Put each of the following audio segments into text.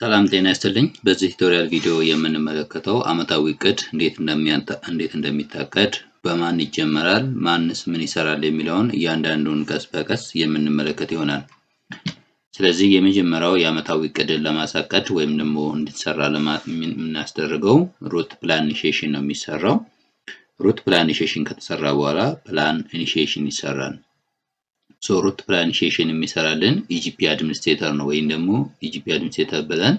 ሰላም ጤና ይስጥልኝ። በዚህ ቱቶሪያል ቪዲዮ የምንመለከተው ዓመታዊ እቅድ እንዴት እንደሚታቀድ፣ በማን ይጀመራል፣ ማንስ ምን ይሰራል የሚለውን እያንዳንዱን ቀስ በቀስ የምንመለከት ይሆናል። ስለዚህ የመጀመሪያው የዓመታዊ እቅድን ለማሳቀድ ወይም ደግሞ እንዲሰራ የምናስደርገው ሩት ፕላን ኢኒሺዬሽን ነው የሚሰራው። ሩት ፕላን ኢኒሺዬሽን ከተሰራ በኋላ ፕላን ኢኒሺዬሽን ይሰራል። ሩት ፕላን ኢኒሺዬሽን የሚሰራልን ኢጂፒ አድሚኒስትሬተር ነው ወይም ደግሞ ኢጂፒ አድሚኒስትሬተር ብለን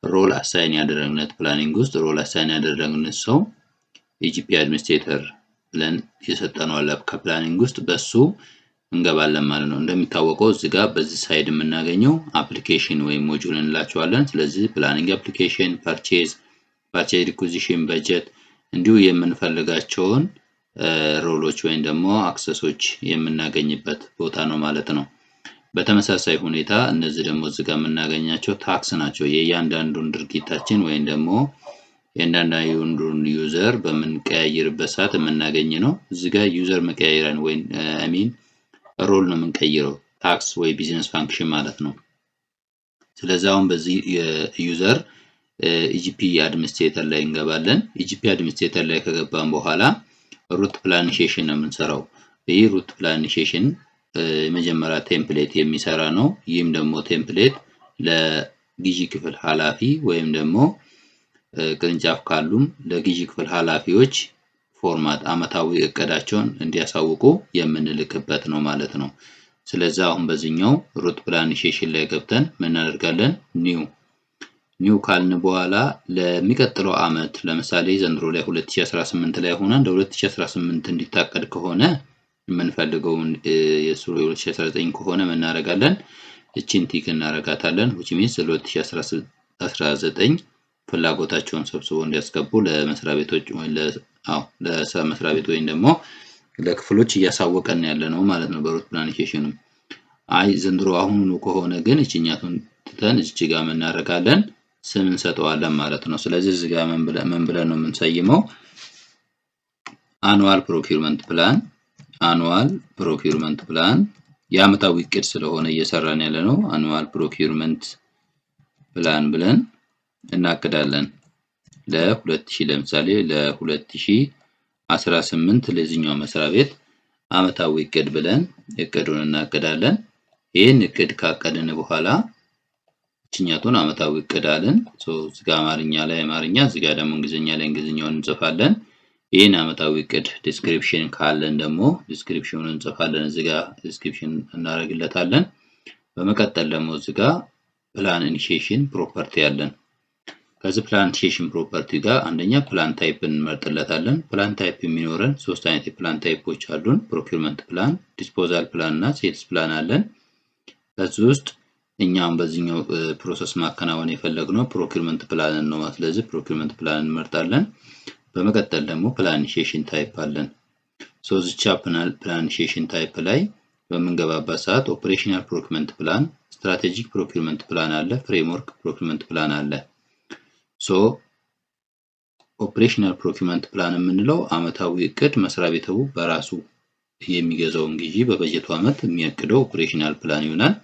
ሮል አሳይን ያደረግነት ፕላኒንግ ውስጥ ሮል አሳይን ያደረግነት ሰው ኢጂፒ አድሚኒስትሬተር ብለን የሰጠነው አለ ከፕላኒንግ ውስጥ በሱ እንገባለን ማለት ነው። እንደሚታወቀው እዚህ ጋር በዚህ ሳይድ የምናገኘው አፕሊኬሽን ወይም ሞጁል እንላቸዋለን። ስለዚህ ፕላኒንግ አፕሊኬሽን፣ ፐርቼዝ ሪኩዚሽን፣ በጀት እንዲሁ የምንፈልጋቸውን ሮሎች ወይም ደግሞ አክሰሶች የምናገኝበት ቦታ ነው ማለት ነው። በተመሳሳይ ሁኔታ እነዚህ ደግሞ እዚህ ጋር የምናገኛቸው ታክስ ናቸው። የእያንዳንዱን ድርጊታችን ወይም ደግሞ የእያንዳንዱን ዩዘር በምንቀያይርበት ሰዓት የምናገኝ ነው። እዚህ ጋር ዩዘር መቀያየርን ወይም ሮል ነው የምንቀይረው ታክስ ወይ ቢዝነስ ፋንክሽን ማለት ነው። ስለዚህ አሁን በዚህ ዩዘር ኢጂፒ አድሚኒስትሬተር ላይ እንገባለን። ኢጂፒ አድሚኒስትሬተር ላይ ከገባን በኋላ ሩት ፕላን ኢኒሺዬሽን ነው የምንሰራው። ይህ ሩት ፕላን ኢኒሺዬሽን የመጀመሪያ ቴምፕሌት የሚሰራ ነው። ይህም ደግሞ ቴምፕሌት ለግዢ ክፍል ኃላፊ ወይም ደግሞ ቅርንጫፍ ካሉም ለግዢ ክፍል ኃላፊዎች ፎርማት ዓመታዊ እቅዳቸውን እንዲያሳውቁ የምንልክበት ነው ማለት ነው። ስለዚህ አሁን በዚህኛው ሩት ፕላን ኢኒሺዬሽን ላይ ገብተን ምን እናደርጋለን? ኒው ካልን በኋላ ለሚቀጥለው ዓመት ለምሳሌ ዘንድሮ ላይ 2018 ላይ ሆነ እንደ 2018 እንዲታቀድ ከሆነ የምንፈልገውን የሱ 2019 ከሆነ ምን እናደርጋለን? እቺን ቲክ እናደርጋታለን which means 2019 ፍላጎታቸውን ሰብስበው እንዲያስገቡ ለመስሪያ ቤቶች ወይ ለመስሪያ ቤት ወይም ደግሞ ለክፍሎች እያሳወቀን ያለ ነው ማለት ነው። በሩት ፕላን ኢኒሺዬሽኑ አይ ዘንድሮ አሁኑ ከሆነ ግን እቺኛቱን ትተን እዚህ ጋር ምን እናደርጋለን? ስም እንሰጠዋለን ማለት ነው። ስለዚህ እዚህ ጋር ምን ብለን ነው የምንሰይመው? አኑዋል ፕሮኪውርመንት ፕላን የዓመታዊ እቅድ ስለሆነ እየሰራን ያለ ነው። አኑዋል ፕሮኪውርመንት ፕላን ብለን እናቅዳለን። ለ2000 ለምሳሌ ለ2018 ለዚህኛው መስሪያ ቤት ዓመታዊ እቅድ ብለን እቅዱን እናቅዳለን። ይህን እቅድ ካቀድን በኋላ እቺኛቱን ዓመታዊ እቅድ አለን። እዚህ ጋር አማርኛ ላይ አማርኛ፣ እዚህ ጋር ደግሞ እንግሊዝኛ ላይ እንግሊዝኛውን እንጽፋለን። ይህን ዓመታዊ እቅድ ዲስክሪፕሽን ካለን ደግሞ ዲስክሪፕሽኑን እንጽፋለን። እዚህ ጋር ዲስክሪፕሽን እናደርግለታለን። በመቀጠል ደግሞ እዚህ ጋር ፕላን ኢኒሺዬሽን ፕሮፐርቲ አለን። ከዚህ ፕላን ኢኒሺዬሽን ፕሮፐርቲ ጋር አንደኛ ፕላን ታይፕ እንመርጥለታለን። ፕላን ታይፕ የሚኖረን ሶስት አይነት የፕላን ታይፖች አሉን። ፕሮኪውርመንት ፕላን፣ ዲስፖዛል ፕላን እና ሴልስ ፕላን አለን። ከዚህ ውስጥ እኛም በዚህኛው ፕሮሰስ ማከናወን የፈለግነው ፕሮኪውርመንት ፕላን ነው። ስለዚህ ፕሮኪውርመንት ፕላን እንመርጣለን። በመቀጠል ደግሞ ፕላን ኢኒሺዬሽን ታይፕ አለን። እዚቻ ፕላን ኢኒሺዬሽን ታይፕ ላይ በምንገባበት ሰዓት ኦፕሬሽናል ፕሮኪውርመንት ፕላን፣ ስትራቴጂክ ፕሮኪውርመንት ፕላን አለ፣ ፍሬምወርክ ፕሮኪውርመንት ፕላን አለ። ኦፕሬሽናል ፕሮኪውርመንት ፕላን የምንለው ዓመታዊ እቅድ መስሪያ ቤቱ በራሱ የሚገዛውን ግዢ በበጀቱ ዓመት የሚያቅደው ኦፕሬሽናል ፕላን ይሆናል።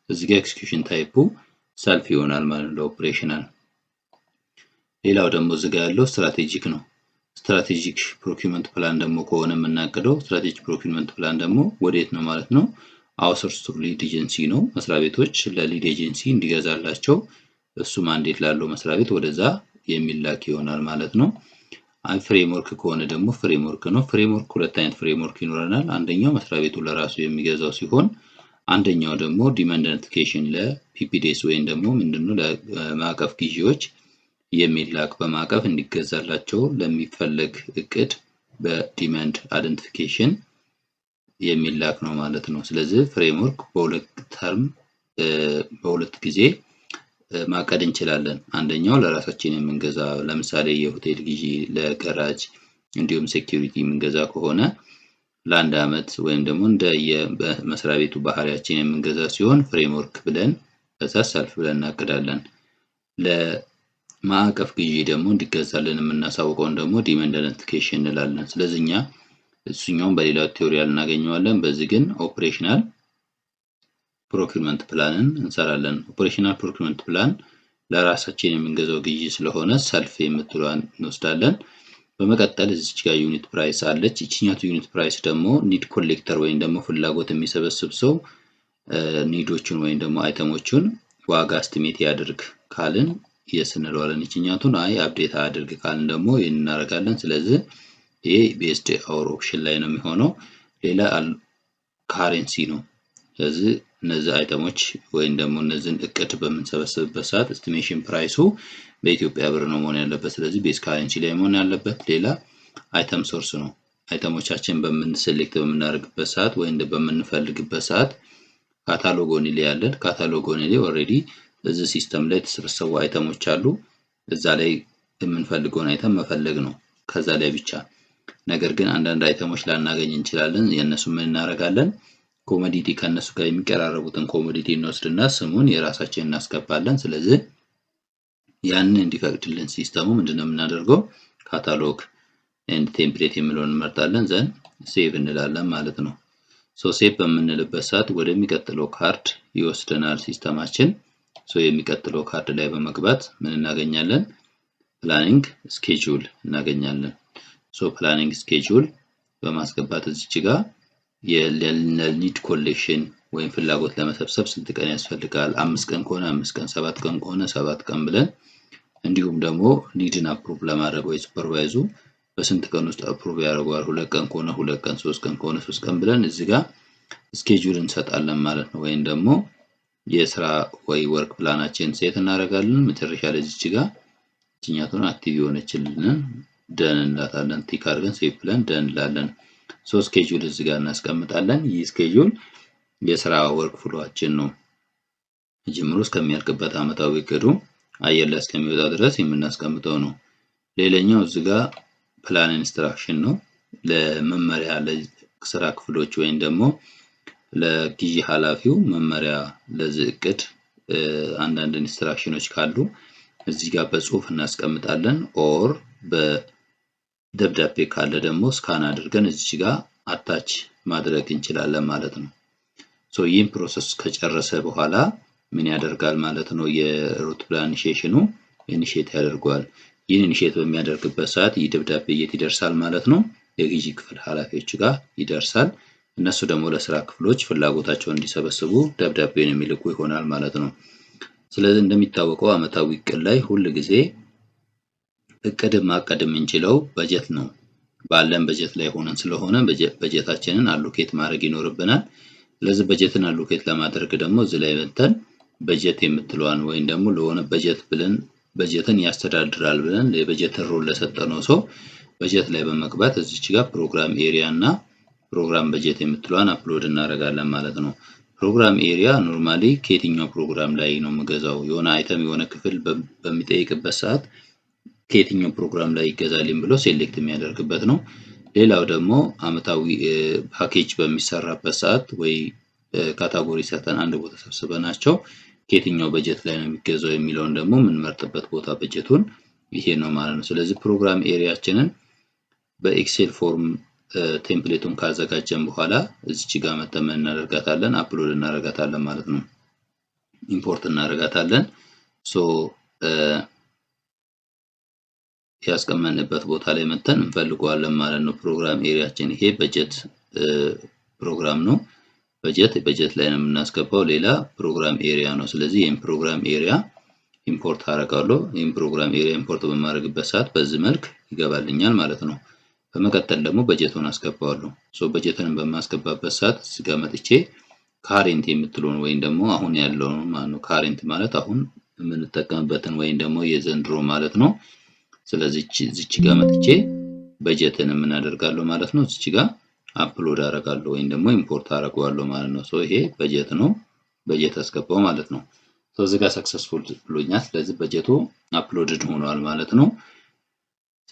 እዚህ ጋር ኤክስኪዩሽን ታይፑ ሰልፍ ይሆናል ማለት ነው ኦፕሬሽናል። ሌላው ደግሞ እዚህ ጋር ያለው ስትራቴጂክ ነው። ስትራቴጂክ ፕሮኪውርመንት ፕላን ደግሞ ከሆነ የምናቅደው ስትራቴጂክ ፕሮኪውርመንት ፕላን ደግሞ ወዴት ነው ማለት ነው? አውትሶርስ ቱ ሊድ ኤጀንሲ ነው። መስሪያ ቤቶች ለሊድ ኤጀንሲ እንዲገዛላቸው እሱ ማንዴት ላለው መስሪያ ቤት ወደዛ የሚላክ ይሆናል ማለት ነው። ፍሬምወርክ ከሆነ ደግሞ ፍሬምወርክ ነው። ፍሬምወርክ ሁለት አይነት ፍሬምወርክ ይኖረናል። አንደኛው መስሪያ ቤቱ ለራሱ የሚገዛው ሲሆን አንደኛው ደግሞ ዲማንድ አይደንቲፊኬሽን ለፒፒዲኤስ ወይም ደግሞ ምንድነው ለማዕቀፍ ግዢዎች የሚላክ በማዕቀፍ እንዲገዛላቸው ለሚፈለግ እቅድ በዲማንድ አይደንቲፊኬሽን የሚላክ ነው ማለት ነው። ስለዚህ ፍሬምወርክ በሁለት ጊዜ ማቀድ እንችላለን። አንደኛው ለራሳችን የምንገዛ ለምሳሌ የሆቴል ግዢ ለጋራጅ እንዲሁም ሴኩሪቲ የምንገዛ ከሆነ ለአንድ ዓመት ወይም ደግሞ እንደ የመስሪያ ቤቱ ባህሪያችን የምንገዛ ሲሆን ፍሬምወርክ ብለን ከዛ ሰልፍ ብለን እናቅዳለን። ለማዕቀፍ ግዢ ደግሞ እንዲገዛልን የምናሳውቀውን ደግሞ ዲማንድ አይደንቲፊኬሽን እንላለን። ስለዚህ እኛ እሱኛውን በሌላ ቲዩቶሪያል እናገኘዋለን። በዚህ ግን ኦፕሬሽናል ፕሮኪውርመንት ፕላንን እንሰራለን። ኦፕሬሽናል ፕሮኪውርመንት ፕላን ለራሳችን የምንገዛው ግዢ ስለሆነ ሰልፍ የምትለዋን እንወስዳለን። በመቀጠል እዚች ጋር ዩኒት ፕራይስ አለች። ይችኛቱ ዩኒት ፕራይስ ደግሞ ኒድ ኮሌክተር ወይም ደግሞ ፍላጎት የሚሰበስብ ሰው ኒዶቹን ወይም ደግሞ አይተሞቹን ዋጋ እስቲሜት ያድርግ ካልን የስ እንለዋለን። ይችኛቱን አይ አፕዴት አድርግ ካልን ደግሞ ይህን እናደርጋለን። ስለዚህ ይሄ ቤዝድ አወር ኦፕሽን ላይ ነው የሚሆነው። ሌላ ካረንሲ ነው። ስለዚህ እነዚህ አይተሞች ወይም ደግሞ እነዚህን እቅድ በምንሰበስብበት ሰዓት ኤስቲሜሽን ፕራይሱ በኢትዮጵያ ብር ነው መሆን ያለበት። ስለዚህ ቤዝ ካረንሲ ላይ መሆን ያለበት። ሌላ አይተም ሶርስ ነው። አይተሞቻችን በምንሰሌክት በምናደርግበት ሰዓት ወይም በምንፈልግበት ሰዓት ካታሎግ ኦንሊ ያለን ካታሎግ ኦንሊ ኦሬዲ እዚህ ሲስተም ላይ የተሰበሰቡ አይተሞች አሉ። እዛ ላይ የምንፈልገውን አይተም መፈለግ ነው ከዛ ላይ ብቻ። ነገር ግን አንዳንድ አይተሞች ላናገኝ እንችላለን። የነሱ ምን እናደርጋለን? ኮሞዲቲ ከነሱ ጋር የሚቀራረቡትን ኮሞዲቲ እንወስድና ስሙን የራሳችንን እናስገባለን። ስለዚህ ያንን እንዲፈቅድልን ሲስተሙ ምንድነው የምናደርገው? ካታሎግ ኤንድ ቴምፕሌት የሚለውን እንመርጣለን። ዘን ሴቭ እንላለን ማለት ነው። ሶ ሴቭ በምንልበት ሰዓት ወደሚቀጥለው ካርድ ይወስደናል ሲስተማችን። ሶ የሚቀጥለው ካርድ ላይ በመግባት ምን እናገኛለን? ፕላኒንግ ስኬጁል እናገኛለን። ሶ ፕላኒንግ ስኬጁል በማስገባት እዚች ጋር የኒድ ኮሌክሽን ወይም ፍላጎት ለመሰብሰብ ስንት ቀን ያስፈልጋል? 5 ቀን ከሆነ 5 ቀን፣ 7 ቀን ከሆነ 7 ቀን ብለን እንዲሁም ደግሞ ኒድን አፕሩቭ ለማድረግ ወይ ሱፐርቫይዙ በስንት ቀን ውስጥ አፕሩቭ ያደርገዋል? 2 ቀን ከሆነ 2 ቀን፣ 3 ቀን ከሆነ 3 ቀን ብለን እዚህ ጋር ስኬጁል እንሰጣለን ማለት ነው። ወይም ደግሞ የስራ ወይ ወርክ ፕላናችን ሴት እናደርጋለን። መጨረሻ ላይ እዚች ጋር እቺኛቱን አክቲቭ የሆነችልን ደን እንላታለን። ቲክ አድርገን ሴቭ ብለን ደን እንላለን። ሶ ስኬጁል እዚህ ጋር እናስቀምጣለን። ይህ ስኬጁል የስራ ወርክ ፍሎአችን ነው። ጅምሮ እስከሚያልቅበት ዓመታዊ እቅዱ አየር ላይ እስከሚወጣ ድረስ የምናስቀምጠው ነው። ሌላኛው እዚህ ጋር ፕላን ኢንስትራክሽን ነው። ለመመሪያ ለስራ ክፍሎች ወይም ደግሞ ለግዢ ኃላፊው መመሪያ ለዚህ እቅድ አንዳንድ ኢንስትራክሽኖች ካሉ እዚህ ጋር በጽሁፍ እናስቀምጣለን። ኦር በደብዳቤ ካለ ደግሞ ስካን አድርገን እዚህ ጋር አታች ማድረግ እንችላለን ማለት ነው። ሶ ይህን ፕሮሰስ ከጨረሰ በኋላ ምን ያደርጋል ማለት ነው? የሩት ፕላን ኢኒሺዬሽኑ ኢኒሺዬት ያደርገዋል። ይህን ኢኒሺዬት በሚያደርግበት ሰዓት ይህ ደብዳቤ የት ይደርሳል ማለት ነው? የግዢ ክፍል ኃላፊዎች ጋር ይደርሳል። እነሱ ደግሞ ለስራ ክፍሎች ፍላጎታቸውን እንዲሰበስቡ ደብዳቤን የሚልኩ ይሆናል ማለት ነው። ስለዚህ እንደሚታወቀው ዓመታዊ እቅድ ላይ ሁል ጊዜ እቅድ ማቀድ የምንችለው በጀት ነው። ባለን በጀት ላይ ሆነን ስለሆነ በጀታችንን አሎኬት ማድረግ ይኖርብናል። ስለዚህ በጀትን አሎኬት ለማድረግ ደግሞ እዚህ ላይ መተን በጀት የምትለዋን ወይም ደግሞ ለሆነ በጀት ብለን በጀትን ያስተዳድራል ብለን የበጀትን ሮል ለሰጠነው ሰው በጀት ላይ በመግባት እዚች ጋር ፕሮግራም ኤሪያ እና ፕሮግራም በጀት የምትለዋን አፕሎድ እናደርጋለን ማለት ነው። ፕሮግራም ኤሪያ ኖርማሊ ከየትኛው ፕሮግራም ላይ ነው የምገዛው? የሆነ አይተም የሆነ ክፍል በሚጠይቅበት ሰዓት ከየትኛው ፕሮግራም ላይ ይገዛልኝ ብሎ ሴሌክት የሚያደርግበት ነው። ሌላው ደግሞ ዓመታዊ ፓኬጅ በሚሰራበት ሰዓት ወይ ካታጎሪ ሰተን አንድ ቦታ ሰብስበናቸው ከየትኛው በጀት ላይ ነው የሚገዛው የሚለውን ደግሞ የምንመርጥበት ቦታ በጀቱን ይሄ ነው ማለት ነው። ስለዚህ ፕሮግራም ኤሪያችንን በኤክሴል ፎርም ቴምፕሌቱን ካዘጋጀን በኋላ እዚች ጋር መተን እናደርጋታለን፣ አፕሎድ እናደርጋታለን ማለት ነው። ኢምፖርት እናደርጋታለን። ሶ ያስቀመጥንበት ቦታ ላይ መተን እንፈልገዋለን ማለት ነው። ፕሮግራም ኤሪያችን ይሄ በጀት ፕሮግራም ነው። በጀት ላይ ነው የምናስገባው። ሌላ ፕሮግራም ኤሪያ ነው። ስለዚህ ይህን ፕሮግራም ኤሪያ ኢምፖርት አደርጋለሁ። ይህን ፕሮግራም ኤሪያ ኢምፖርት በማድረግበት ሰዓት በዚህ መልክ ይገባልኛል ማለት ነው። በመቀጠል ደግሞ በጀቱን አስገባዋለሁ። ሶ በጀቱን በማስገባበት ሰዓት እዚህ ጋር መጥቼ ካሬንት የምትለውን ወይም ደግሞ አሁን ያለውን ማለት ነው። ካሬንት ማለት አሁን የምንጠቀምበትን ወይም ደግሞ የዘንድሮ ማለት ነው። ስለዚህ እዚች ጋር መጥቼ በጀትን ምን አደርጋለሁ ማለት ነው። እዚች ጋር አፕሎድ አደርጋለሁ ወይም ደግሞ ኢምፖርት አደርገዋለሁ ማለት ነው። ሶ ይሄ በጀት ነው። በጀት አስገባው ማለት ነው። ሶ እዚህ ጋር ሰክሰስፉል ብሎኛል። ስለዚህ በጀቱ አፕሎድድ ሆኗል ማለት ነው።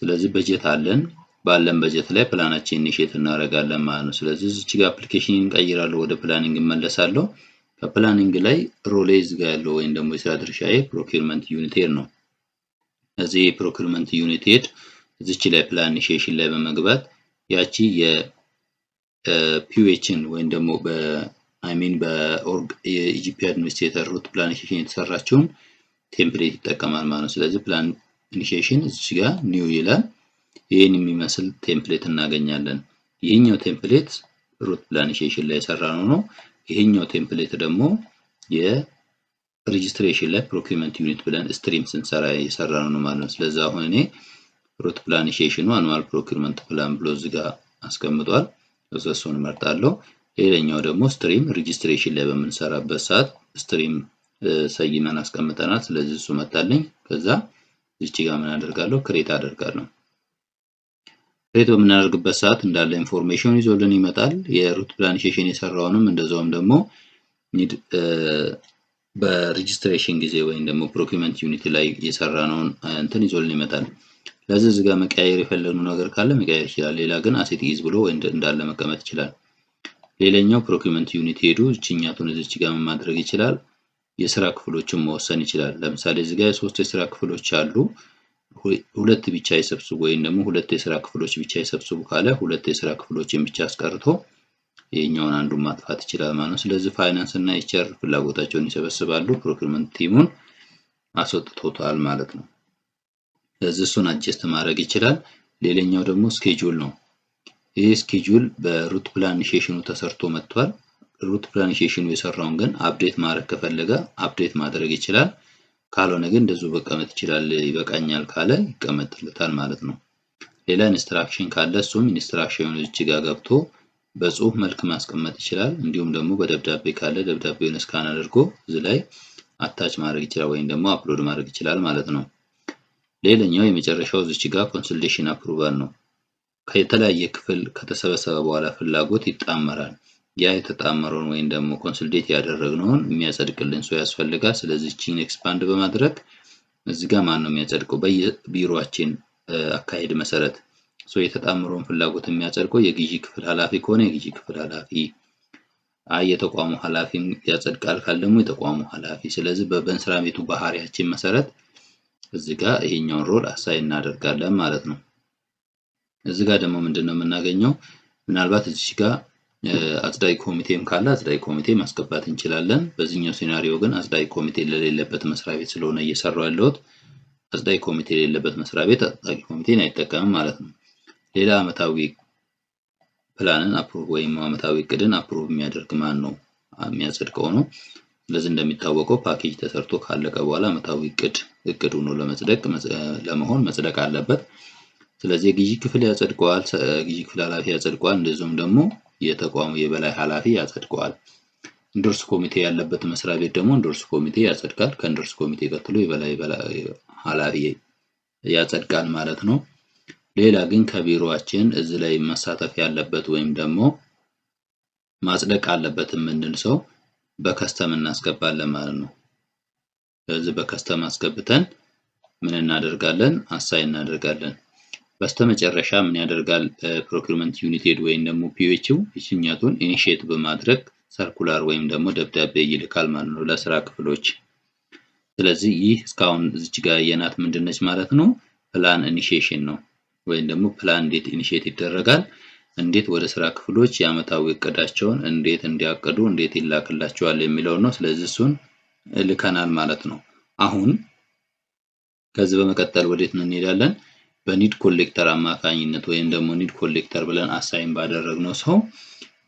ስለዚህ በጀት አለን። ባለን በጀት ላይ ፕላናችን ኢኒሺዬት እናደርጋለን ማለት ነው። ስለዚህ እዚች ጋር አፕሊኬሽን እንቀይራለሁ፣ ወደ ፕላኒንግ እመለሳለሁ። ከፕላኒንግ ላይ ሮሌ እዚህ ጋር ያለው ወይም ደግሞ የስራ ድርሻዬ ፕሮኪውርመንት ዩኒት ሄድ ነው። እዚህ ፕሮኪውርመንት ዩኒት ሄድ እዚች ላይ ፕላን ኢኒሺዬሽን ላይ በመግባት ያቺ የፒዩኤችን ወይም ደግሞ በአይሚን በኦርግ የኢጂፒ አድሚኒስትሬተር ሩት ፕላን ኢኒሺዬሽን የተሰራችውን ቴምፕሌት ይጠቀማል ማለት ነው። ስለዚህ ፕላን ኢኒሺዬሽን እዚህ ጋር ኒው ይላል። ይህን የሚመስል ቴምፕሌት እናገኛለን። ይህኛው ቴምፕሌት ሩት ፕላን ኢኒሺዬሽን ላይ የሰራነው ነው። ይህኛው ቴምፕሌት ደግሞ የሬጂስትሬሽን ላይ ፕሮኪውመንት ዩኒት ብለን ስትሪም ስንሰራ የሰራነው ነው ማለት ነው። ስለዚህ አሁን እኔ ሩት ፕላን ኢኒሺዬሽኑ አኑዋል ፕሮኪውመንት ፕላን ብሎ እዚህ ጋር አስቀምጧል። እሱን እመርጣለሁ። ሌላኛው ደግሞ ስትሪም ሬጂስትሬሽን ላይ በምንሰራበት ሰዓት ስትሪም ሰይመን አስቀምጠናል። ስለዚህ እሱ መጣልኝ። ከዛ እዚህ ጋር ምን አደርጋለሁ? ክሬት አደርጋለሁ። ክሬት በምናደርግበት ሰዓት እንዳለ ኢንፎርሜሽን ይዞልን ይመጣል። የሩት ፕላን ኢኒሺዬሽን የሰራውንም እንደዛውም ደግሞ በሬጂስትሬሽን ጊዜ ወይም ደግሞ ፕሮኪውመንት ዩኒት ላይ የሰራነውን እንትን ይዞልን ይመጣል። ስለዚህ እዚህ ጋር መቀያየር የፈለግነው ነገር ካለ መቀያየር ይችላል። ሌላ ግን አሴት ኢዝ ብሎ ወይ እንዳለ መቀመጥ ይችላል። ሌላኛው ፕሮኪውመንት ዩኒት ሄዱ እቺኛቱን እዚች ጋር ማድረግ ይችላል። የስራ ክፍሎችን መወሰን ይችላል። ለምሳሌ እዚህ ጋር 3 የስራ ክፍሎች አሉ። ሁለት ብቻ ይሰብስቡ ወይም ደግሞ ሁለት የስራ ክፍሎች ብቻ ይሰብስቡ ካለ ሁለት የስራ ክፍሎችን ብቻ አስቀርቶ ይሄኛውን አንዱን ማጥፋት ይችላል ማለት ነው። ስለዚህ ፋይናንስ እና ኤችአር ፍላጎታቸውን ይሰበስባሉ። ፕሮኪውመንት ቲሙን አስወጥቶታል ማለት ነው። ስለዚህ እሱን አጀስት ማድረግ ይችላል። ሌላኛው ደግሞ ስኬጁል ነው። ይህ ስኬጁል በሩት ፕላን ኢኒሺዬሽኑ ተሰርቶ መጥቷል። ሩት ፕላን ኢኒሺዬሽኑ የሰራውን ግን አፕዴት ማድረግ ከፈለገ አፕዴት ማድረግ ይችላል። ካልሆነ ግን እንደዚሁ መቀመጥ ይችላል። ይበቃኛል ካለ ይቀመጥለታል ማለት ነው። ሌላ ኢንስትራክሽን ካለ እሱም ኢንስትራክሽኑን እዚህ ጋር ገብቶ በጽሁፍ መልክ ማስቀመጥ ይችላል። እንዲሁም ደግሞ በደብዳቤ ካለ ደብዳቤውን ስካን አድርጎ እዚህ ላይ አታች ማድረግ ይችላል ወይም ደግሞ አፕሎድ ማድረግ ይችላል ማለት ነው። ሌላኛው የመጨረሻው እዚህ ጋር ኮንሰልቴሽን አፕሩቫል ነው። ከተለያየ ክፍል ከተሰበሰበ በኋላ ፍላጎት ይጣመራል። ያ የተጣመረውን ወይም ደግሞ ኮንሰልቴት ያደረግነውን የሚያጸድቅልን ሰው ያስፈልጋል። ስለዚህ እቺን ኤክስፓንድ በማድረግ እዚህ ጋር ማን ነው የሚያጸድቀው? በየቢሮአችን አካሄድ መሰረት የተጣመረውን ፍላጎት የሚያጸድቀው የግዢ ክፍል ኃላፊ ከሆነ የግዢ ክፍል ኃላፊ፣ የተቋሙ ኃላፊም ያጸድቃል ካለ ደግሞ የተቋሙ ኃላፊ። ስለዚህ በመስሪያ ቤቱ ባህሪያችን መሰረት እዚህ ጋር ይሄኛውን ሮል አሳይን እናደርጋለን ማለት ነው። እዚህ ጋር ደግሞ ምንድነው የምናገኘው? ምናልባት እዚህ ጋር አጽዳቂ ኮሚቴም ካለ አጽዳቂ ኮሚቴ ማስገባት እንችላለን። በዚህኛው ሲናሪዮ ግን አጽዳቂ ኮሚቴ ለሌለበት መስሪያ ቤት ስለሆነ እየሰራው ያለሁት አጽዳቂ ኮሚቴ የሌለበት መስሪያ ቤት አጽዳቂ ኮሚቴን አይጠቀምም ማለት ነው። ሌላ አመታዊ ፕላንን አፕሩቭ ወይም አመታዊ እቅድን አፕሩቭ የሚያደርግ ማን ነው? የሚያጸድቀው ነው። ስለዚህ እንደሚታወቀው ፓኬጅ ተሰርቶ ካለቀ በኋላ አመታዊ እቅድ ሆኖ ለመሆን መጽደቅ አለበት። ስለዚህ የግዢ ክፍል ያጸድቀዋል፣ ግዢ ክፍል ኃላፊ ያጸድቀዋል፣ እንደዚሁም ደግሞ የተቋሙ የበላይ ኃላፊ ያጸድቀዋል። ኢንዶርስ ኮሚቴ ያለበት መስሪያ ቤት ደግሞ ኢንዶርስ ኮሚቴ ያጸድቃል። ከኢንዶርስ ኮሚቴ ቀጥሎ የበላይ ኃላፊ ያጸድቃል ማለት ነው። ሌላ ግን ከቢሮአችን እዚህ ላይ መሳተፍ ያለበት ወይም ደግሞ ማጽደቅ አለበት የምንል ሰው በከስተም እናስገባለን ማለት ነው። ስለዚህ በከስተም አስገብተን ምን እናደርጋለን? አሳይን እናደርጋለን። በስተመጨረሻ ምን ያደርጋል? ፕሮኪውመንት ዩኒት ሄድ ወይም ደግሞ ፒኤችው ይችኛቱን ኢኒሺየት በማድረግ ሰርኩላር ወይም ደግሞ ደብዳቤ ይልካል ማለት ነው ለስራ ክፍሎች። ስለዚህ ይህ እስካሁን እዚች ጋር የናት ምንድነች ማለት ነው? ፕላን ኢኒሺዬሽን ነው። ወይም ደግሞ ፕላን እንዴት ኢኒሺየት ይደረጋል፣ እንዴት ወደ ስራ ክፍሎች የአመታዊ እቅዳቸውን እንዴት እንዲያቅዱ እንዴት ይላክላቸዋል የሚለው ነው። ስለዚህ እሱን ልከናል ማለት ነው። አሁን ከዚህ በመቀጠል ወዴት እንሄዳለን? በኒድ ኮሌክተር አማካኝነት ወይም ደግሞ ኒድ ኮሌክተር ብለን አሳይን ባደረግነው ሰው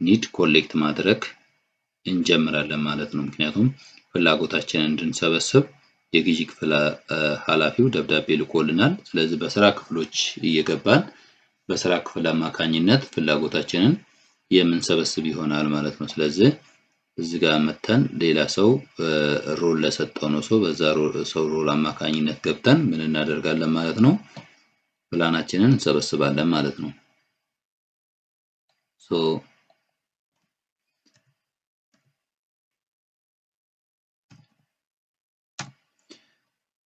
ኒድ ኮሌክት ማድረግ እንጀምራለን ማለት ነው። ምክንያቱም ፍላጎታችንን እንድንሰበስብ የግዢ ክፍል ኃላፊው ደብዳቤ ልኮልናል። ስለዚህ በስራ ክፍሎች እየገባን በስራ ክፍል አማካኝነት ፍላጎታችንን የምንሰበስብ ይሆናል ማለት ነው። ስለዚህ እዚህ ጋር መተን ሌላ ሰው ሮል ለሰጠው ነው ሰው በዛ ሰው ሮል አማካኝነት ገብተን ምን እናደርጋለን ማለት ነው? ፕላናችንን እንሰበስባለን ማለት ነው።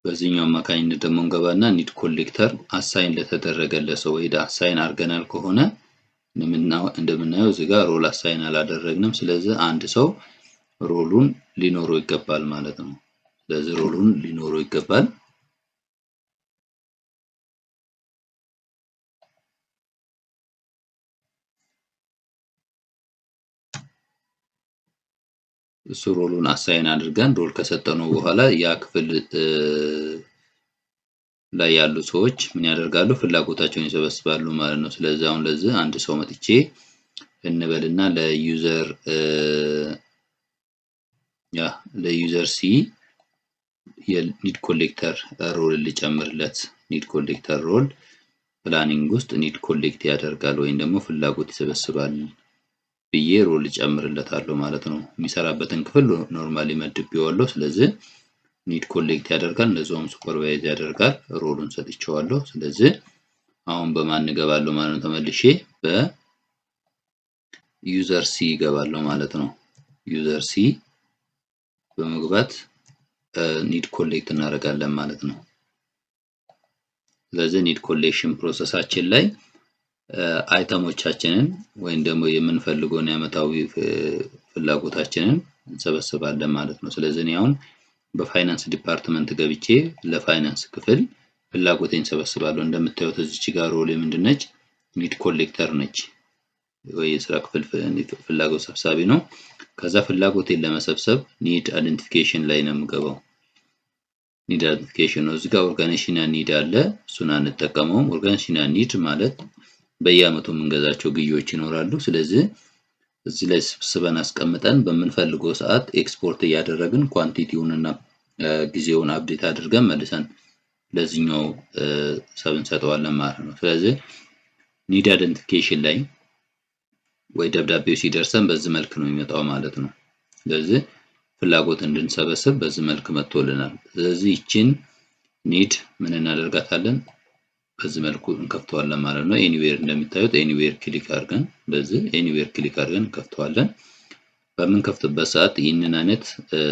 በዚህኛው አማካኝነት ደግሞ እንገባና ኒድ ኮሌክተር አሳይን ለተደረገለት ሰው ወይ አሳይን አድርገናል ከሆነ እንደምናየው እዚህ ጋር ሮል አሳይን አላደረግንም። ስለዚህ አንድ ሰው ሮሉን ሊኖረው ይገባል ማለት ነው። ስለዚህ ሮሉን ሊኖረው ይገባል። እሱ ሮሉን አሳይን አድርገን ሮል ከሰጠነው በኋላ ያ ክፍል ላይ ያሉ ሰዎች ምን ያደርጋሉ? ፍላጎታቸውን ይሰበስባሉ ማለት ነው። ስለዚህ አሁን ለዚህ አንድ ሰው መጥቼ እንበልና ለዩዘር ሲ የኒድ ኮሌክተር ሮል ልጨምርለት። ኒድ ኮሌክተር ሮል ፕላኒንግ ውስጥ ኒድ ኮሌክት ያደርጋል ወይም ደግሞ ፍላጎት ይሰበስባል ብዬ ሮል ጨምርለታለሁ ማለት ነው። የሚሰራበትን ክፍል ኖርማሊ መድቤዋለሁ። ስለዚህ ኒድ ኮሌክት ያደርጋል፣ እንደዛውም ሱፐርቫይዝ ያደርጋል። ሮሉን ሰጥቼዋለሁ። ስለዚህ አሁን በማን እገባለሁ ማለት ነው? ተመልሼ በዩዘር ሲ እገባለሁ ማለት ነው። ዩዘር ሲ በመግባት ኒድ ኮሌክት እናደርጋለን ማለት ነው። ስለዚህ ኒድ ኮሌክሽን ፕሮሰሳችን ላይ አይተሞቻችንን ወይም ደግሞ የምንፈልገውን የዓመታዊ ፍላጎታችንን እንሰበስባለን ማለት ነው። ስለዚህ እኔ አሁን በፋይናንስ ዲፓርትመንት ገብቼ ለፋይናንስ ክፍል ፍላጎቴን ሰበስባለሁ። እንደምታዩት እዚች ጋር ሮሌ ምንድነች? ኒድ ኮሌክተር ነች ወይ የስራ ክፍል ፍላጎት ሰብሳቢ ነው። ከዛ ፍላጎቴን ለመሰብሰብ ኒድ አይደንቲፊኬሽን ላይ ነው የምገባው። ኒድ አይደንቲፊኬሽን ነው። እዚህ ጋር ኦርጋናይዜሽናል ኒድ አለ፣ እሱን አንጠቀመውም። ኦርጋናይዜሽናል ኒድ ማለት በየአመቱ የምንገዛቸው ግዢዎች ይኖራሉ። ስለዚህ እዚህ ላይ ስብስበን አስቀምጠን በምንፈልገው ሰዓት ኤክስፖርት እያደረግን ኳንቲቲውንና ጊዜውን አፕዴት አድርገን መልሰን ለዚህኛው ሰብ እንሰጠዋለን ማለት ነው። ስለዚህ ኒድ አይደንቲፊኬሽን ላይ ወይ ደብዳቤው ሲደርሰን በዚህ መልክ ነው የሚመጣው ማለት ነው። ስለዚህ ፍላጎት እንድንሰበስብ በዚህ መልክ መጥቶልናል። ስለዚህ ይቺን ኒድ ምን እናደርጋታለን? በዚህ መልኩ እንከፍተዋለን ማለት ነው። ኤኒዌር እንደሚታዩት ኤኒዌር ክሊክ አድርገን በዚህ ኤኒዌር ክሊክ አድርገን እንከፍተዋለን። በምንከፍትበት ሰዓት ይህንን አይነት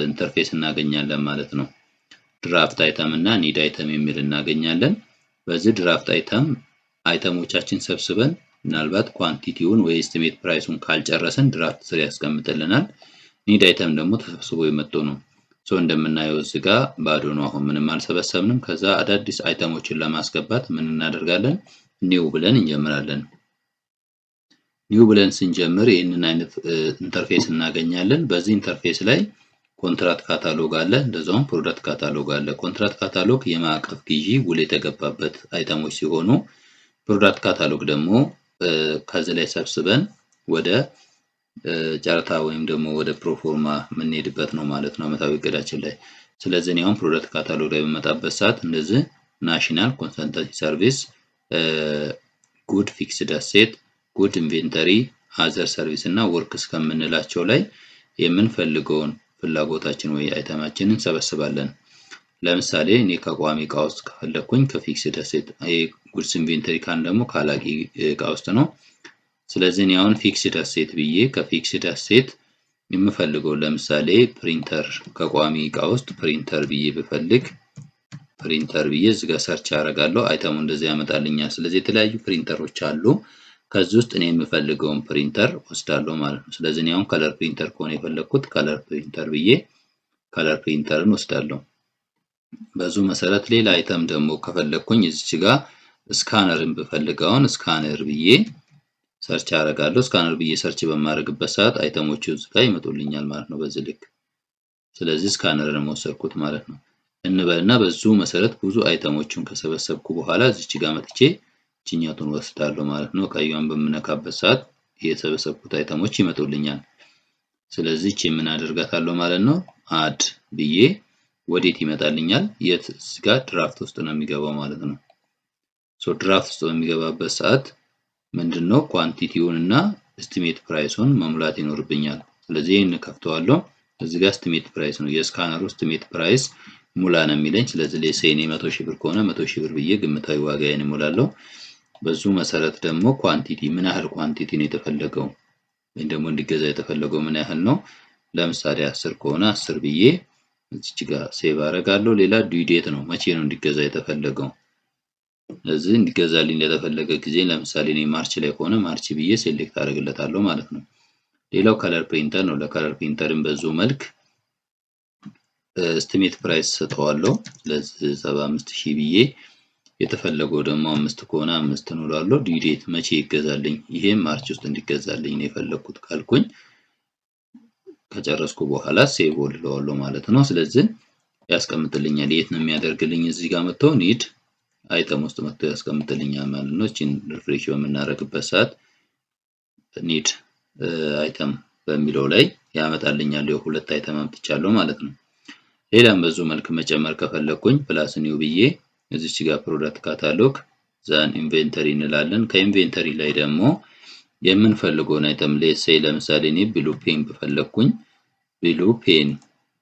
ኢንተርፌስ እናገኛለን ማለት ነው። ድራፍት አይተም እና ኒድ አይተም የሚል እናገኛለን። በዚህ ድራፍት አይተሞቻችን ሰብስበን ምናልባት ኳንቲቲውን ወይ ኤስቲሜት ፕራይሱን ካልጨረሰን ድራፍት ስር ያስቀምጥልናል። ኒድ አይተም ደግሞ ተሰብስቦ የመጣ ነው። እንደምናየው እዚህ ጋር ባዶ ነው። አሁን ምንም አልሰበሰብንም። ከዛ አዳዲስ አይተሞችን ለማስገባት ምን እናደርጋለን? ኒው ብለን እንጀምራለን። ኒው ብለን ስንጀምር ይህንን አይነት ኢንተርፌስ እናገኛለን። በዚህ ኢንተርፌስ ላይ ኮንትራት ካታሎግ አለ፣ እንደዛውም ፕሮዳክት ካታሎግ አለ። ኮንትራት ካታሎግ የማዕቀፍ ግዢ ውል የተገባበት አይተሞች ሲሆኑ ፕሮዳክት ካታሎግ ደግሞ ከዚህ ላይ ሰብስበን ወደ ጨረታ ወይም ደግሞ ወደ ፕሮፎርማ የምንሄድበት ነው ማለት ነው ዓመታዊ እቅዳችን ላይ። ስለዚህ እኔ አሁን ፕሮዳክት ካታሎግ ላይ በመጣበት ሰዓት እንደዚህ ናሽናል ኮንሰልታንሲ ሰርቪስ፣ ጉድ ፊክስድ አሴት፣ ጉድ ኢንቬንተሪ፣ አዘር ሰርቪስ እና ወርክስ ከምንላቸው ላይ የምንፈልገውን ፍላጎታችን ወይ አይተማችንን እንሰበስባለን። ለምሳሌ እኔ ከቋሚ እቃ ውስጥ ከፈለኩኝ ከፊክስድ አሴት፣ ጉድስ ኢንቬንተሪ ካን ደግሞ ካላቂ እቃ ውስጥ ነው። ስለዚህ እኔ አሁን ፊክስድ አሴት ብዬ ከፊክስድ አሴት የምፈልገው ለምሳሌ ፕሪንተር ከቋሚ እቃ ውስጥ ፕሪንተር ብዬ ብፈልግ ፕሪንተር ብዬ እዚህ ጋር ሰርች አደርጋለሁ። አይተሙ እንደዚህ ያመጣልኛል። ስለዚህ የተለያዩ ፕሪንተሮች አሉ። ከዚህ ውስጥ እኔ የምፈልገውን ፕሪንተር ወስዳለሁ ማለት ነው። ስለዚህ እኔ አሁን ከለር ፕሪንተር ከሆነ የፈለኩት ከለር ፕሪንተር ብዬ ከለር ፕሪንተርን ወስዳለሁ። በዙ መሰረት ሌላ አይተም ደግሞ ከፈለኩኝ እዚች ጋር ስካነርን ብፈልገውን ስካነር ብዬ ሰርች አደርጋለሁ። ስካነር ብዬ ሰርች በማድረግበት ሰዓት አይተሞቹ እዚህ ጋር ይመጡልኛል ማለት ነው በዚህ ልክ። ስለዚህ ስካነርን ወሰድኩት ማለት ነው እንበልና በዙ መሰረት ብዙ አይተሞችን ከሰበሰብኩ በኋላ እዚች ጋር መጥቼ ቺኛቱን ወስዳለሁ ማለት ነው። ቀዩን በመነካበት ሰዓት የሰበሰብኩት አይተሞች ይመጡልኛል። ስለዚህ ምን አደርጋታለሁ ማለት ነው? አድ ብዬ ወዴት ይመጣልኛል? የት ጋር ድራፍት ውስጥ ነው የሚገባው ማለት ነው። ድራፍት ውስጥ በሚገባበት ሰዓት ምንድነው ኳንቲቲውን እና ኤስቲሜት ፕራይሱን መሙላት ይኖርብኛል። ስለዚህ ይሄን ከፍተዋለሁ። እዚህ ጋር ኤስቲሜት ፕራይስ ነው የስካነሩ ኤስቲሜት ፕራይስ ሙላ ነው የሚለኝ። ስለዚህ ለሴኔ 100,000 ብር ከሆነ 100,000 ብር ብዬ ግምታዊ ዋጋዬን እሞላለሁ። በዙ መሰረት ደግሞ ኳንቲቲ ምን ያህል ኳንቲቲ ነው የተፈለገው ወይ ደግሞ እንዲገዛ የተፈለገው ምን ያህል ነው? ለምሳሌ 10 ከሆነ 10 ብዬ እዚች ጋር ሴቭ አደርጋለሁ። ሌላ ዲው ዴት ነው መቼ ነው እንዲገዛ የተፈለገው። ስለዚህ እንዲገዛልኝ ለተፈለገ ጊዜ ለምሳሌ እኔ ማርች ላይ ከሆነ ማርች ብዬ ሴሌክት አደርግለታለሁ ማለት ነው። ሌላው ከለር ፕሪንተር ነው። ለከለር ፕሪንተርን በዙ መልክ ኤስቲሜት ፕራይስ ሰጠዋለሁ። ስለዚህ 75,000 ብዬ የተፈለገው ደግሞ 5 ከሆነ 5 ነው እላለሁ። ዲው ዴት መቼ ይገዛልኝ፣ ይሄም ማርች ውስጥ እንዲገዛልኝ ነው የፈለኩት ካልኩኝ ከጨረስኩ በኋላ ሴቭ እለዋለሁ ማለት ነው። ስለዚህ ያስቀምጥልኛል። የት ነው የሚያደርግልኝ? እዚህ ጋር መጥቶ ኒድ አይተም ውስጥ መጥቶ ያስቀምጥልኛል ማለት ነው። እቺን ሪፍሬሽ በምናደርግበት ሰዓት ኒድ አይተም በሚለው ላይ ያመጣልኛል። የሁለት አይተም አምጥቻለሁ ማለት ነው። ሌላም በዙ መልክ መጨመር ከፈለኩኝ ፕላስ ኒው ብዬ እዚች ጋር ፕሮዳክት ካታሎግ ዛን ኢንቬንተሪ እንላለን። ከኢንቬንተሪ ላይ ደግሞ የምንፈልገውን አይተም ሌትስ ለምሳሌ እኔ ብሉ ፔን በፈለኩኝ ብሉ ፔን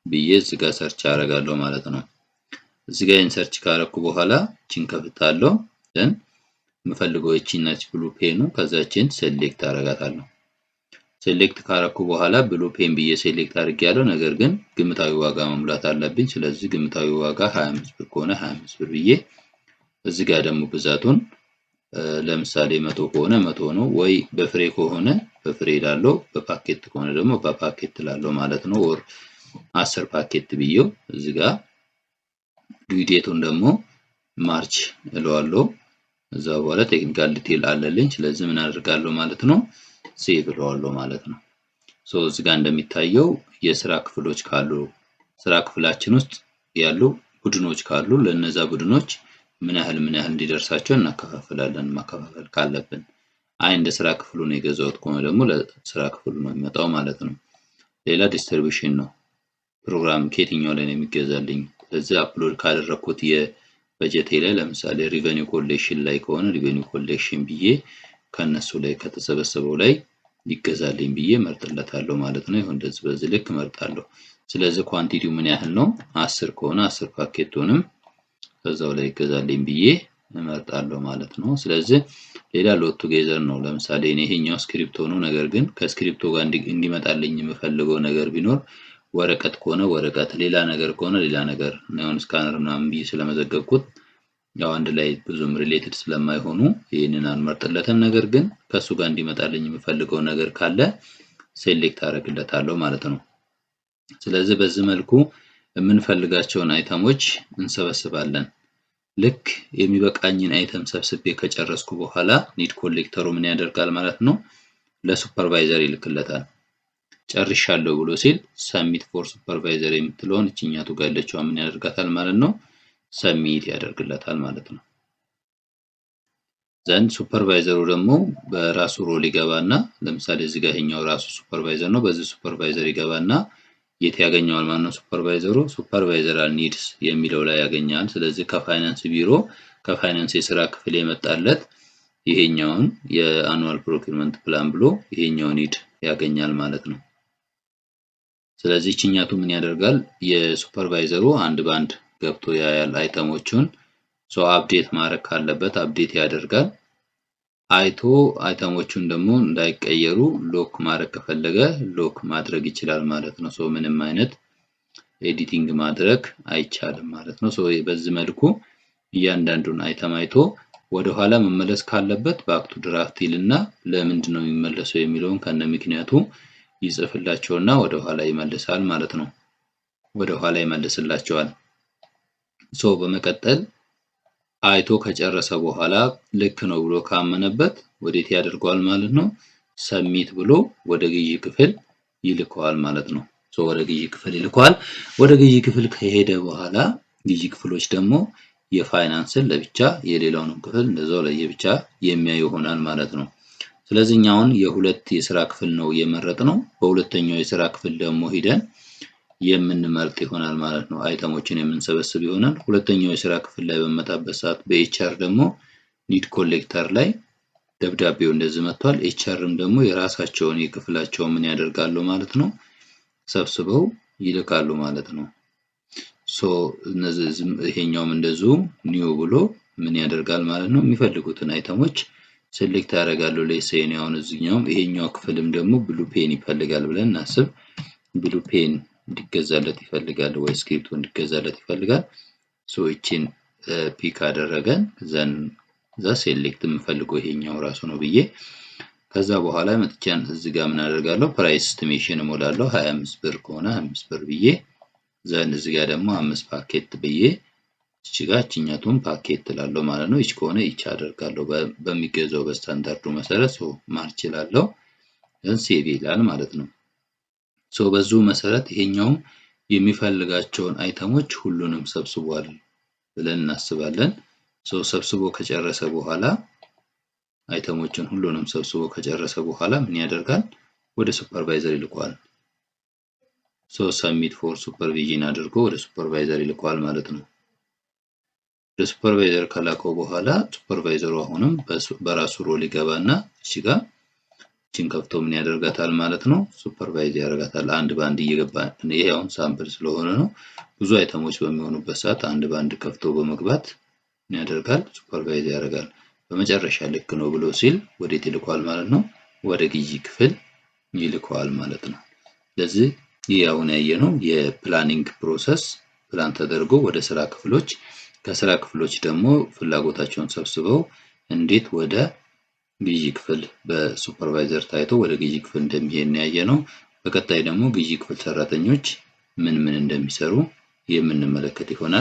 ብዬ እዚህ ጋር ሰርች አደርጋለሁ ማለት ነው። እዚህ ጋር ሰርች ካረኩ በኋላ ቺን ከፍታለሁ። ደን የምፈልገው እቺን ነች ብሉ ፔኑ። ከዛችን ሴሌክት አደርጋታለሁ። ሴሌክት ካረኩ በኋላ ብሉ ፔን ብዬ ሴሌክት አድርጌያለሁ። ነገር ግን ግምታዊ ዋጋ መሙላት አለብኝ። ስለዚህ ግምታዊ ዋጋ 25 ብር ከሆነ 25 ብር ብዬ እዚህ ጋር ደግሞ ብዛቱን ለምሳሌ 100 ከሆነ 100 ነው። ወይ በፍሬ ከሆነ በፍሬ እላለሁ፣ በፓኬት ከሆነ ደግሞ በፓኬት እላለሁ ማለት ነው። ወር 10 ፓኬት ብዬው እዚህ ጋር ዲዩዴቱን ደግሞ ማርች እለዋለሁ። እዛ በኋላ ቴክኒካል ዲቴል አለልኝ። ስለዚህ ምን አደርጋለሁ ማለት ነው ሴቭ እለዋለሁ ማለት ነው። እዚህ ጋር እንደሚታየው የስራ ክፍሎች ካሉ ስራ ክፍላችን ውስጥ ያሉ ቡድኖች ካሉ ለነዛ ቡድኖች ምን ያህል እንዲደርሳቸው እናከፋፍላለን። ማከፋፈል ካለብን እንደ ስራ ክፍሉ ነው የገዛሁት ከሆነ ደግሞ ለስራ ክፍሉ ነው የሚመጣው ማለት ነው። ሌላ ዲስትሪቢዩሽን ነው። ፕሮግራም ከየትኛው ላይ ነው የሚገዛልኝ? ስለዚህ አፕሎድ ካደረኩት የበጀቴ ላይ ለምሳሌ ሪቨኒው ኮሌክሽን ላይ ከሆነ ሪቨኒው ኮሌክሽን ብዬ ከነሱ ላይ ከተሰበሰበው ላይ ይገዛልኝ ብዬ መርጥለታለሁ ማለት ነው። ይሁን እንደዚህ በዚህ ልክ መርጣለሁ። ስለዚህ ኳንቲቲው ምን ያህል ነው? 10 ከሆነ 10 ፓኬቱንም ከዛው ላይ ይገዛልኝ ብዬ እመርጣለሁ ማለት ነው። ስለዚህ ሌላ ሎት ቱጌዘር ነው። ለምሳሌ እኔ ይሄኛው ስክሪፕቶ ነው። ነገር ግን ከስክሪፕቶ ጋር እንዲመጣልኝ የምፈልገው ነገር ቢኖር ወረቀት ከሆነ ወረቀት፣ ሌላ ነገር ከሆነ ሌላ ነገር ነው። ስካነር ምናምን ብዬ ስለመዘገብኩት ያው አንድ ላይ ብዙም ሪሌትድ ስለማይሆኑ ይሄንን አንመርጥለትም። ነገር ግን ከሱ ጋር እንዲመጣልኝ የምፈልገው ነገር ካለ ሴሌክት አደርግለታለሁ ማለት ነው። ስለዚህ በዚህ መልኩ የምንፈልጋቸውን አይተሞች እንሰበስባለን። ልክ የሚበቃኝን አይተም ሰብስቤ ከጨረስኩ በኋላ ኒድ ኮሌክተሩ ምን ያደርጋል ማለት ነው ለሱፐርቫይዘር ይልክለታል። ጨርሻለሁ ብሎ ሲል ሰሚት ፎር ሱፐርቫይዘር የምትለውን እቺኛቱ ጋር ያለችው ምን ያደርጋታል ማለት ነው ሰሚት ያደርግለታል ማለት ነው። ዘን ሱፐርቫይዘሩ ደግሞ በራሱ ሮል ይገባና ለምሳሌ እዚህ ጋር ይሄኛው ራሱ ሱፐርቫይዘር ነው። በዚህ ሱፐርቫይዘር ይገባና የት ያገኘዋል ማለት ነው ሱፐርቫይዘሩ ሱፐርቫይዘራል ኒድስ የሚለው ላይ ያገኛል። ስለዚህ ከፋይናንስ ቢሮ ከፋይናንስ የስራ ክፍል የመጣለት ይሄኛውን የአኑዋል ፕሮኪውርመንት ፕላን ብሎ ይሄኛውን ኒድ ያገኛል ማለት ነው። ስለዚህ እቺኛቱ ምን ያደርጋል የሱፐርቫይዘሩ አንድ ባንድ ገብቶ ያያል አይተሞቹን። አፕዴት ማድረግ ካለበት አፕዴት ያደርጋል። አይቶ አይተሞቹን ደግሞ እንዳይቀየሩ ሎክ ማድረግ ከፈለገ ሎክ ማድረግ ይችላል ማለት ነው። ምንም አይነት ኤዲቲንግ ማድረግ አይቻልም ማለት ነው። በዚህ መልኩ እያንዳንዱን አይተም አይቶ ወደ ኋላ መመለስ ካለበት ባክ ቱ ድራፍት ይልና ለምንድን ነው የሚመለሰው የሚለውን ከነ ምክንያቱ ይጽፍላቸውና ወደ ኋላ ይመልሳል ማለት ነው። ወደ ኋላ ይመልስላቸዋል። በመቀጠል አይቶ ከጨረሰ በኋላ ልክ ነው ብሎ ካመነበት ወዴት ያደርገዋል ማለት ነው ሰሚት ብሎ ወደ ግዢ ክፍል ይልከዋል ማለት ነው። ወደ ግዢ ክፍል ይልከዋል። ወደ ግዢ ክፍል ከሄደ በኋላ ግዢ ክፍሎች ደግሞ የፋይናንስን ለብቻ የሌላውን ክፍል እንደዛው ለየብቻ የሚያዩ ይሆናል ማለት ነው። ስለዚህ አሁን የሁለት የሥራ ክፍል ነው የመረጥነው። በሁለተኛው የሥራ ክፍል ደግሞ ሄደን የምንመርጥ ይሆናል ማለት ነው። አይተሞችን የምንሰበስብ ይሆናል። ሁለተኛው የሥራ ክፍል ላይ በመጣበት ሰዓት በኤችአር ደግሞ ኒድ ኮሌክተር ላይ ደብዳቤው እንደዚህ መጥቷል። ኤችአርም ደግሞ የራሳቸውን የክፍላቸው ምን ያደርጋሉ ማለት ነው ሰብስበው ይልካሉ ማለት ነው። እነዚህ ይሄኛውም እንደዚሁ ኒው ብሎ ምን ያደርጋል ማለት ነው የሚፈልጉትን አይተሞች ሴሌክት ያደርጋሉ። ለሴን ያውን እዚህኛውም ይሄኛው ክፍልም ደግሞ ብሉ ፔን ይፈልጋል ብለን እናስብ። ብሉ ፔን እንዲገዛለት ይፈልጋል ወይ ስክሪፕቱ እንዲገዛለት ይፈልጋል። እቺን ፒክ አደረገን ዘን ሴሌክት የምፈልገው ይሄኛው ራሱ ነው ብዬ ከዛ በኋላ መጥቻን እዚህ ጋር ምን አደርጋለሁ ፕራይስ ኤስቲሜሽን እሞላለሁ። 25 ብር ከሆነ 25 ብር ብዬ ዘን እዚህ ጋር ደግሞ 5 ፓኬት ብዬ እቺ ጋር እቺኛቱን ፓኬት እላለሁ ማለት ነው። እቺ ከሆነ እቺ አደርጋለሁ በሚገዛው በስታንዳርዱ መሰረት ማርች እላለሁ። ዘን ሴቭ ይላል ማለት ነው። በዙ መሰረት ይሄኛው የሚፈልጋቸውን አይተሞች ሁሉንም ሰብስቧል ብለን እናስባለን። ሰብስቦ ከጨረሰ በኋላ አይተሞችን ሁሉንም ሰብስቦ ከጨረሰ በኋላ ምን ያደርጋል? ወደ ሱፐርቫይዘር ይልከዋል። ሰብሚት ፎር ሱፐርቪዥን አድርጎ ወደ ሱፐርቫይዘር ይልከዋል ማለት ነው። ወደ ሱፐርቫይዘር ከላከው በኋላ ሱፐርቫይዘሩ አሁንም በራሱ ሮል ይገባና እዚህ ጋር እቺን ከፍቶ ምን ያደርጋታል ማለት ነው? ሱፐርቫይዝ ያደርጋታል። አንድ ባንድ እየገባ ይሄ አሁን ሳምፕል ስለሆነ ነው። ብዙ አይተሞች በሚሆኑበት ሰዓት አንድ ባንድ ከፍቶ በመግባት ምን ያደርጋል? ሱፐርቫይዝ ያደርጋል። በመጨረሻ ልክ ነው ብሎ ሲል ወዴት ይልከዋል ማለት ነው? ወደ ግዢ ክፍል ይልከዋል ማለት ነው። ስለዚህ ይሄ አሁን ያየነው የፕላኒንግ ፕሮሰስ ፕላን ተደርጎ ወደ ስራ ክፍሎች ከስራ ክፍሎች ደግሞ ፍላጎታቸውን ሰብስበው እንዴት ወደ ግዢ ክፍል በሱፐርቫይዘር ታይቶ ወደ ግዢ ክፍል እንደሚሄድ ያየነው። በቀጣይ ደግሞ ግዢ ክፍል ሰራተኞች ምን እንደሚሰሩ የምንመለከት ይሆናል።